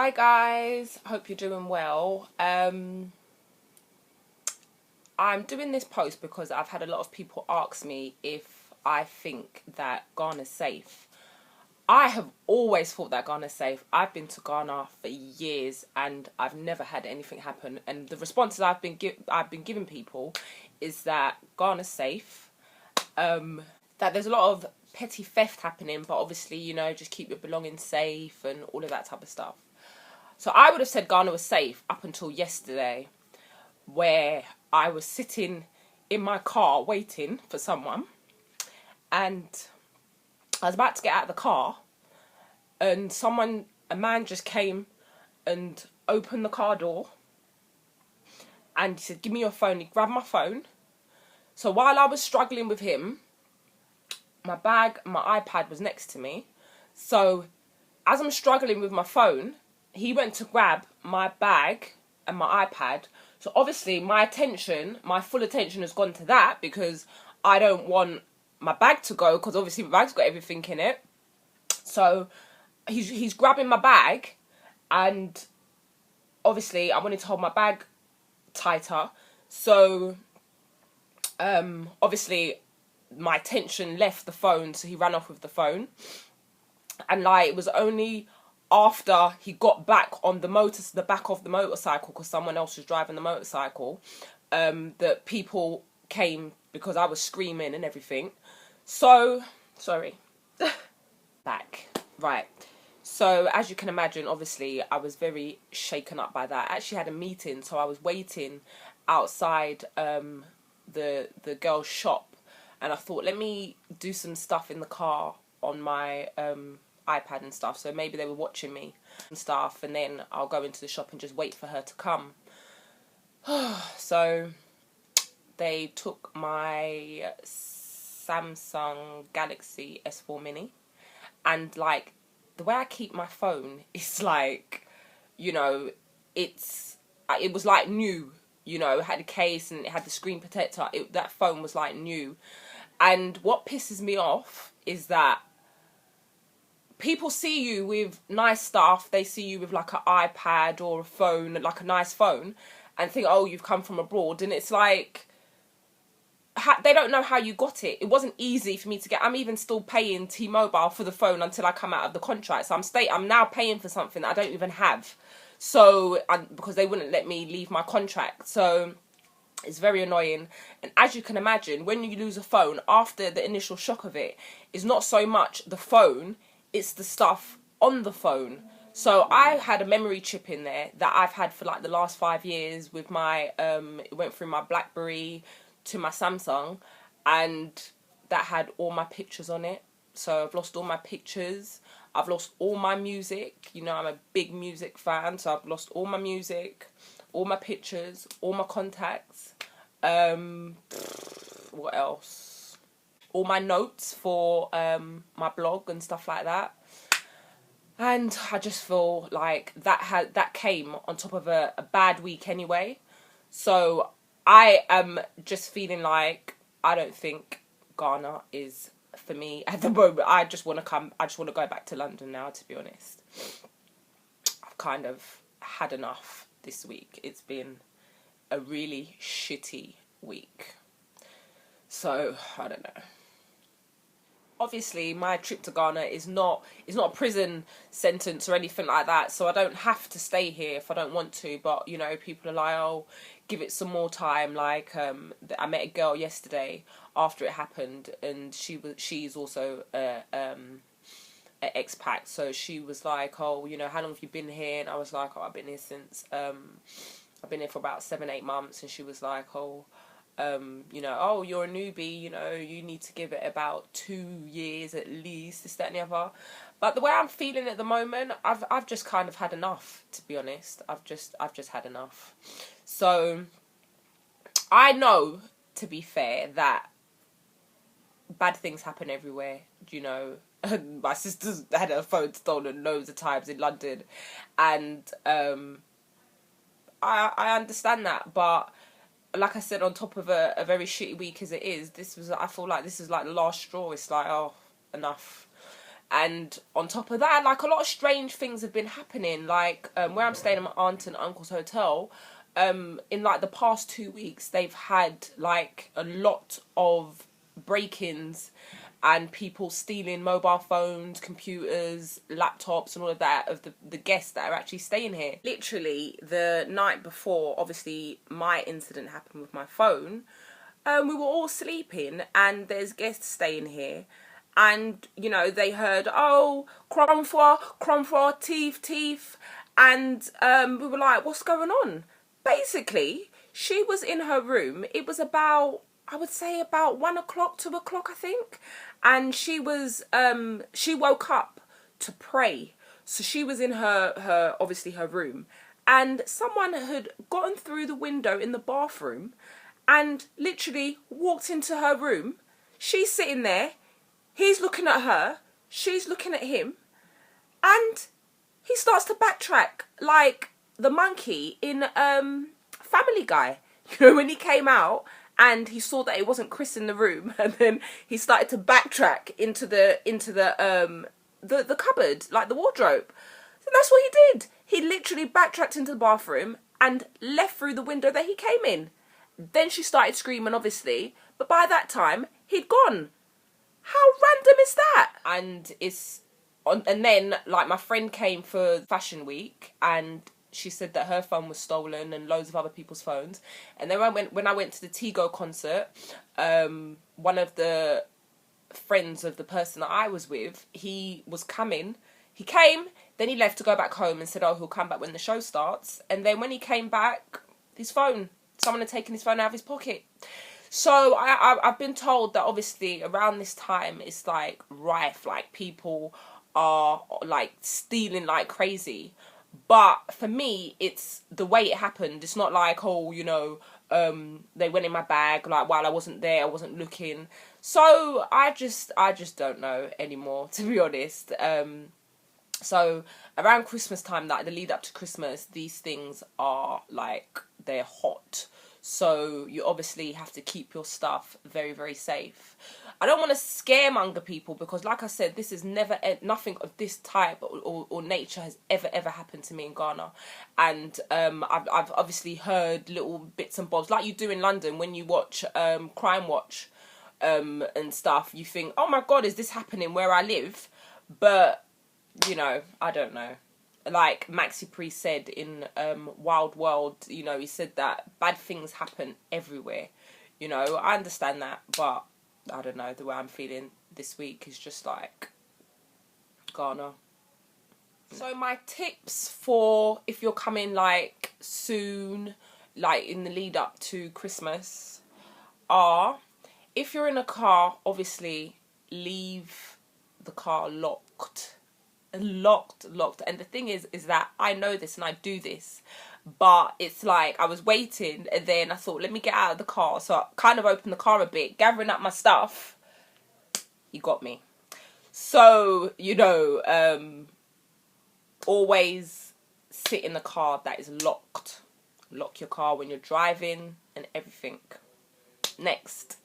Hi guys, hope you're doing well. I'm doing this post because I've had a lot of people ask me if I think that Ghana's safe. I have always thought that Ghana's safe. I've been to Ghana for years and I've never had anything happen. And the responses I've been giving people is that Ghana's safe. That there's a lot of petty theft happening, but obviously, just keep your belongings safe and all of that type of stuff. So I would have said Ghana was safe up until yesterday, where I was sitting in my car waiting for someone, and I was about to get out of the car, and a man just came and opened the car door, and he said, "Give me your phone." He grabbed my phone. So while I was struggling with him, my bag and my iPad was next to me. So as I'm struggling with my phone, he went to grab my bag and my iPad. So obviously my full attention has gone to that because I don't want my bag to go, because obviously my bag's got everything in it. So he's grabbing my bag, and obviously I wanted to hold my bag tighter. So obviously my attention left the phone, so he ran off with the phone. And it was only after he got back on the back of the motorcycle, because someone else was driving the motorcycle, that people came, because I was screaming and everything. So, sorry. Back. Right. So, as you can imagine, obviously, I was very shaken up by that. I actually had a meeting, so I was waiting outside the girl's shop, and I thought, let me do some stuff in the car on my iPad and stuff, so maybe they were watching me and stuff, and then I'll go into the shop and just wait for her to come. So they took my Samsung Galaxy S4 Mini, and the way I keep my phone is it was like new, it had a case and it had the screen protector. That phone was like new. And what pisses me off is that people see you with nice stuff. They see you with an iPad or a phone, a nice phone, and think, oh, you've come from abroad. And it's they don't know how you got it. It wasn't easy for me to get. I'm even still paying T-Mobile for the phone until I come out of the contract. So I'm now paying for something that I don't even have. So, because they wouldn't let me leave my contract. So it's very annoying. And as you can imagine, when you lose a phone, after the initial shock of it, is not so much the phone, it's the stuff on the phone. So I had a memory chip in there that I've had for the last 5 years with my, it went through my BlackBerry to my Samsung, and that had all my pictures on it. So I've lost all my pictures. I've lost all my music. I'm a big music fan, so I've lost all my music, all my pictures, all my contacts. What else? All my notes for my blog and stuff like that. And I just feel like that came on top of a bad week anyway. So I am just feeling like I don't think Ghana is for me at the moment. I just want to go back to London now, to be honest. I've kind of had enough this week. It's been a really shitty week. So, I don't know. Obviously, my trip to Ghana is not a prison sentence or anything like that, so I don't have to stay here if I don't want to. But people are like, "Oh, give it some more time." I met a girl yesterday after it happened, and she's also an expat, so she was like, "Oh, how long have you been here?" And I was like, "Oh, I've been here since I've been here for about 7-8 months," and she was like, "Oh, oh, you're a newbie, you need to give it about 2 years at least, this, that, and the other." But the way I'm feeling at the moment, I've just kind of had enough, to be honest. I've just had enough. So I know, to be fair, that bad things happen everywhere. My sister's had her phone stolen loads of times in London, and I understand that, but like I said, on top of a very shitty week as it is, I feel like this is the last straw. It's oh, enough. And on top of that, like, a lot of strange things have been happening. Like, where I'm staying at my aunt and uncle's hotel, in like the past 2 weeks, they've had like a lot of break-ins and people stealing mobile phones, computers, laptops, and all of that of the guests that are actually staying here. Literally, the night before, obviously, my incident happened with my phone, we were all sleeping, and there's guests staying here. And, you know, they heard, oh, cromfwa, teeth. And we were like, what's going on? Basically, she was in her room. It was about, I would say about 1 o'clock, 2 o'clock, I think. And she woke up to pray. So she was in obviously her room. And someone had gotten through the window in the bathroom and literally walked into her room. She's sitting there. He's looking at her. She's looking at him. And he starts to backtrack like the monkey in Family Guy. You know, when he came out and he saw that it wasn't Chris in the room, and then he started to backtrack into the cupboard, like the wardrobe. So that's what he did. He literally backtracked into the bathroom and left through the window that he came in. Then she started screaming, obviously, but by that time he'd gone. How random is that? And then, like, my friend came for Fashion Week, and she said that her phone was stolen and loads of other people's phones. And then when I went to the Tigo concert, one of the friends of the person that I was with, he was coming. He came, then he left to go back home and said, oh, he'll come back when the show starts. And then when he came back, someone had taken his phone out of his pocket. So I've been told that obviously around this time it's like rife, like people are like stealing like crazy. But for me, it's the way it happened. It's not like, oh, you know, they went in my bag like while I wasn't there, I wasn't looking. So I just don't know anymore, to be honest. So around Christmas time, like the lead up to Christmas, these things are like, they're hot. So you obviously have to keep your stuff very, very safe. I don't want to scaremonger people because, like I said, this is nothing of this type or nature has ever happened to me in Ghana. And I've obviously heard little bits and bobs, like you do in London when you watch Crime Watch and stuff. You think, oh my God, is this happening where I live? But, you know, I don't know. Like Maxi Priest said in Wild World, you know, he said that bad things happen everywhere. You know, I understand that, but I don't know, the way I'm feeling this week is just like Ghana. So my tips for if you're coming like soon, like in the lead up to Christmas, are if you're in a car, obviously leave the car locked. And the thing is that I know this and I do this, but it's like I was waiting and then I thought, let me get out of the car. So I kind of opened the car a bit, gathering up my stuff. He got me. So, you know, always sit in the car that is locked. Lock your car when you're driving and everything. Next.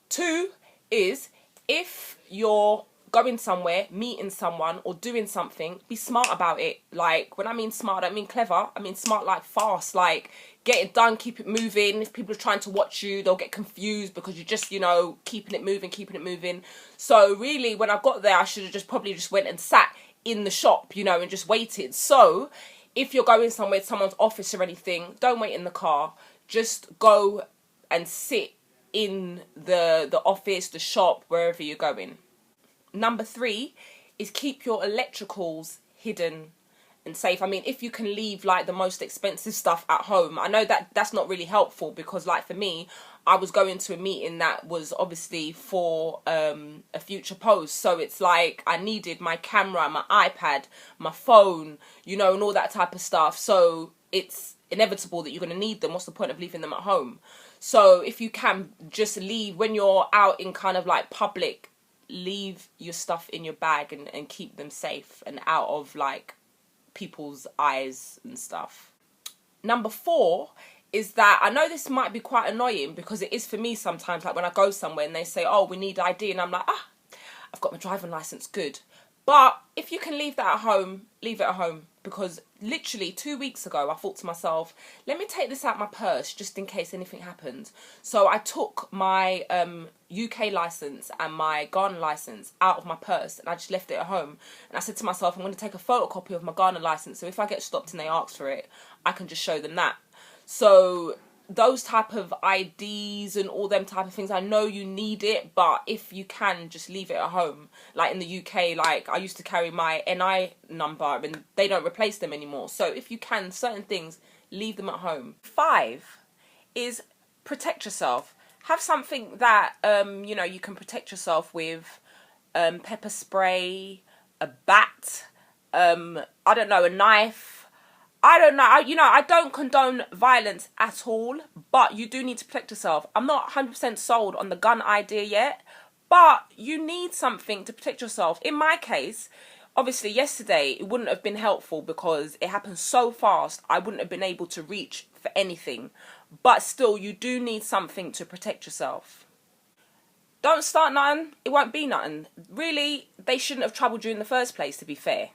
2 is if you're going somewhere, meeting someone or doing something, be smart about it. Like, when I mean smart, I don't mean clever. I mean smart like fast. Like, get it done, keep it moving. If people are trying to watch you, they'll get confused because you're just, you know, keeping it moving. So really, when I got there, I should have probably went and sat in the shop, you know, and just waited. So if you're going somewhere, someone's office or anything, don't wait in the car. Just go and sit in the office, the shop, wherever you're going. Number 3 is keep your electricals hidden and safe. I mean, if you can leave like the most expensive stuff at home, I know that that's not really helpful because, like, for me, I was going to a meeting that was obviously for a future post, so it's like I needed my camera, my iPad, my phone, you know, and all that type of stuff. So it's inevitable that you're going to need them. What's the point of leaving them at home? So if you can just leave when you're out in kind of like public, leave your stuff in your bag and keep them safe and out of like people's eyes and stuff. Number 4 is that, I know this might be quite annoying because it is for me sometimes, like when I go somewhere and they say, oh, we need ID, and I'm like, I've got my driving license, good. But if you can leave that at home, leave it at home. Because literally 2 weeks ago, I thought to myself, let me take this out my purse just in case anything happens. So I took my UK license and my Ghana license out of my purse, and I just left it at home. And I said to myself, I'm going to take a photocopy of my Ghana license. So if I get stopped and they ask for it, I can just show them that. So those type of IDs and all them type of things, I know you need it, but if you can, just leave it at home. Like in the UK, like I used to carry my NI number and they don't replace them anymore. So if you can, certain things, leave them at home. 5 is protect yourself. Have something that, you know, you can protect yourself with. Pepper spray, a bat, I don't know, a knife. I don't know, I don't condone violence at all, but you do need to protect yourself. I'm not 100% sold on the gun idea yet, but you need something to protect yourself. In my case, obviously yesterday, it wouldn't have been helpful because it happened so fast, I wouldn't have been able to reach for anything. But still, you do need something to protect yourself. Don't start nothing, it won't be nothing. Really, they shouldn't have troubled you in the first place, to be fair.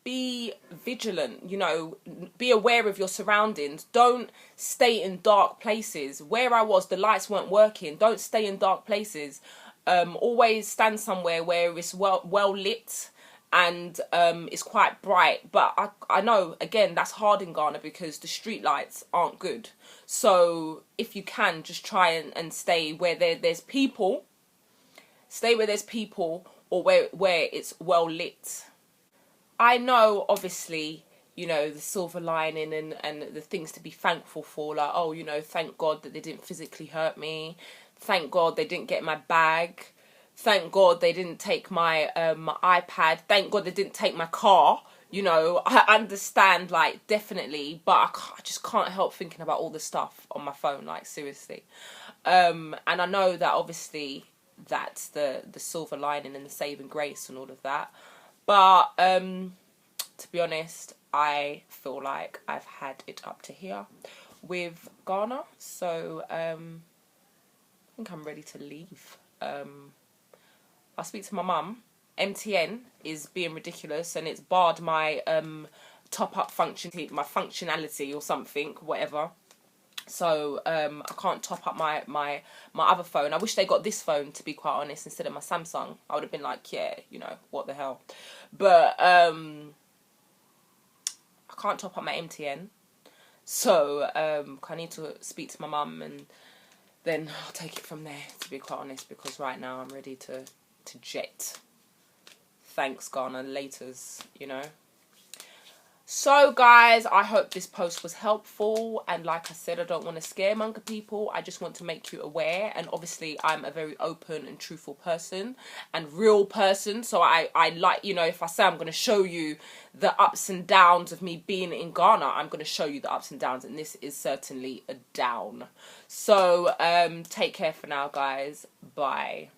Be vigilant, you know, be aware of your surroundings. Don't stay in dark places. Where I was, the lights weren't working. Don't stay in dark places. Always stand somewhere where it's well lit and it's quite bright. But I know, again, that's hard in Ghana because the street lights aren't good. So if you can, just try and stay where there's people. Stay where there's people, or where it's well lit. I know, obviously, you know, the silver lining and the things to be thankful for. Like, oh, you know, thank God that they didn't physically hurt me. Thank God they didn't get my bag. Thank God they didn't take my my iPad. Thank God they didn't take my car. You know, I understand, like, definitely. But I just can't help thinking about all the stuff on my phone, like, seriously. And I know that, obviously, that's the silver lining and the saving grace and all of that. But, to be honest, I feel like I've had it up to here with Ghana. So, I think I'm ready to leave. I'll speak to my mum. MTN is being ridiculous and it's barred my top-up function, my functionality or something, whatever. So I can't top up my other phone. I wish they got this phone, to be quite honest, instead of my Samsung. I would have been like, yeah, you know, what the hell. But I can't top up my MTN. So I need to speak to my mum and then I'll take it from there, to be quite honest, because right now I'm ready to jet. Thanks, Ghana. Laters, you know. So guys, I hope this post was helpful, and like I said, I don't want to scaremonger people. I just want to make you aware, and obviously I'm a very open and truthful person and real person, so I like, you know, if I say I'm going to show you the ups and downs of me being in Ghana, I'm going to show you the ups and downs, and this is certainly a down. So take care for now, guys. Bye.